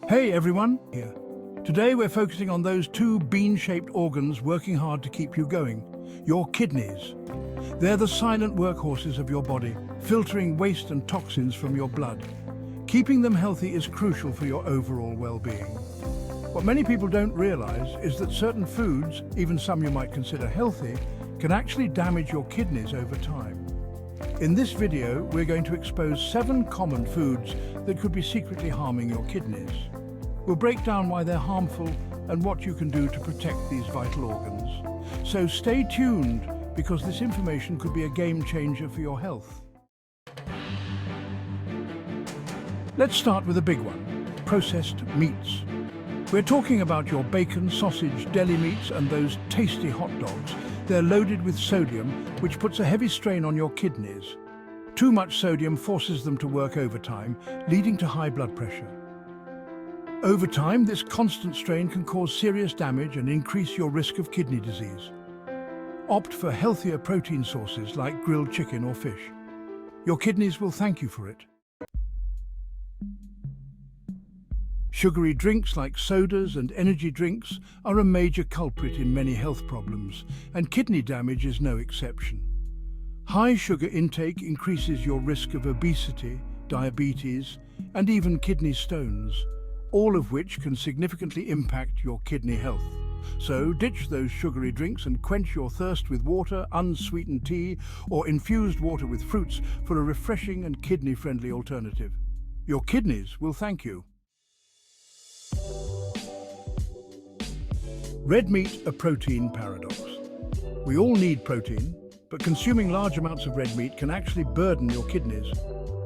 Hey everyone, here. Today we're focusing on those two bean-shaped organs working hard to keep you going, your kidneys. They're the silent workhorses of your body, filtering waste and toxins from your blood. Keeping them healthy is crucial for your overall well-being. What many people don't realize is that certain foods, even some you might consider healthy, can actually damage your kidneys over time. In this video, we're going to expose 7 common foods that could be secretly harming your kidneys. We'll break down why they're harmful and what you can do to protect these vital organs. So stay tuned, because this information could be a game changer for your health. Let's start with a big one, processed meats. We're talking about your bacon, sausage, deli meats and those tasty hot dogs. They're loaded with sodium, which puts a heavy strain on your kidneys. Too much sodium forces them to work overtime, leading to high blood pressure. Over time, this constant strain can cause serious damage and increase your risk of kidney disease. Opt for healthier protein sources like grilled chicken or fish. Your kidneys will thank you for it. Sugary drinks like sodas and energy drinks are a major culprit in many health problems, and kidney damage is no exception. High sugar intake increases your risk of obesity, diabetes, and even kidney stones, all of which can significantly impact your kidney health. So ditch those sugary drinks and quench your thirst with water, unsweetened tea, or infused water with fruits for a refreshing and kidney-friendly alternative. Your kidneys will thank you. Red meat, a protein paradox. We all need protein, but consuming large amounts of red meat can actually burden your kidneys.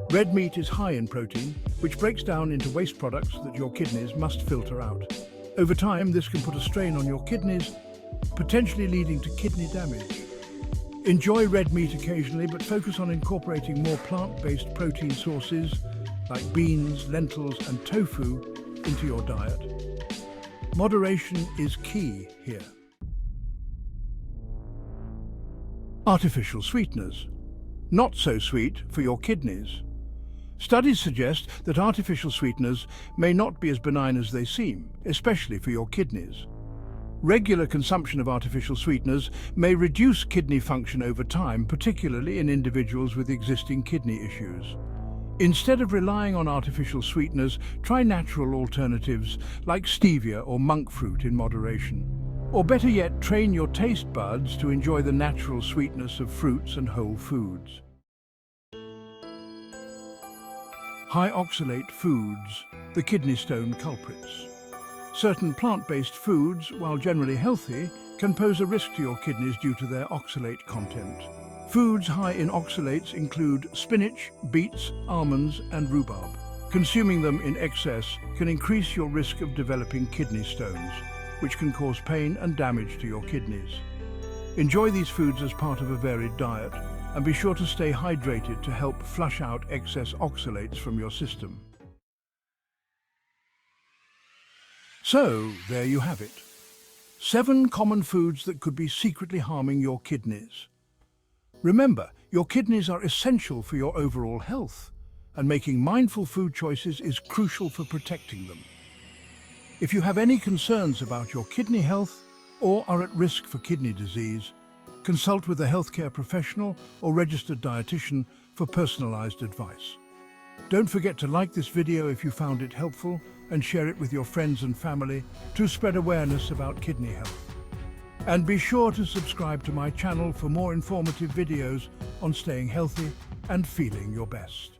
Red meat is high in protein, which breaks down into waste products that your kidneys must filter out. Over time, this can put a strain on your kidneys, potentially leading to kidney damage. Enjoy red meat occasionally, but focus on incorporating more plant-based protein sources like beans, lentils, and tofu into your diet. Moderation is key here. Artificial sweeteners. Not so sweet for your kidneys. Studies suggest that artificial sweeteners may not be as benign as they seem, especially for your kidneys. Regular consumption of artificial sweeteners may reduce kidney function over time, particularly in individuals with existing kidney issues. Instead of relying on artificial sweeteners, try natural alternatives like stevia or monk fruit in moderation. Or better yet, train your taste buds to enjoy the natural sweetness of fruits and whole foods. High oxalate foods, the kidney stone culprits. Certain plant-based foods, while generally healthy, can pose a risk to your kidneys due to their oxalate content. Foods high in oxalates include spinach, beets, almonds, and rhubarb. Consuming them in excess can increase your risk of developing kidney stones, which can cause pain and damage to your kidneys. Enjoy these foods as part of a varied diet, and be sure to stay hydrated to help flush out excess oxalates from your system. So, there you have it. 7 common foods that could be secretly harming your kidneys. Remember, your kidneys are essential for your overall health, and making mindful food choices is crucial for protecting them. If you have any concerns about your kidney health or are at risk for kidney disease, consult with a healthcare professional or registered dietitian for personalized advice. Don't forget to like this video if you found it helpful and share it with your friends and family to spread awareness about kidney health. And be sure to subscribe to my channel for more informative videos on staying healthy and feeling your best.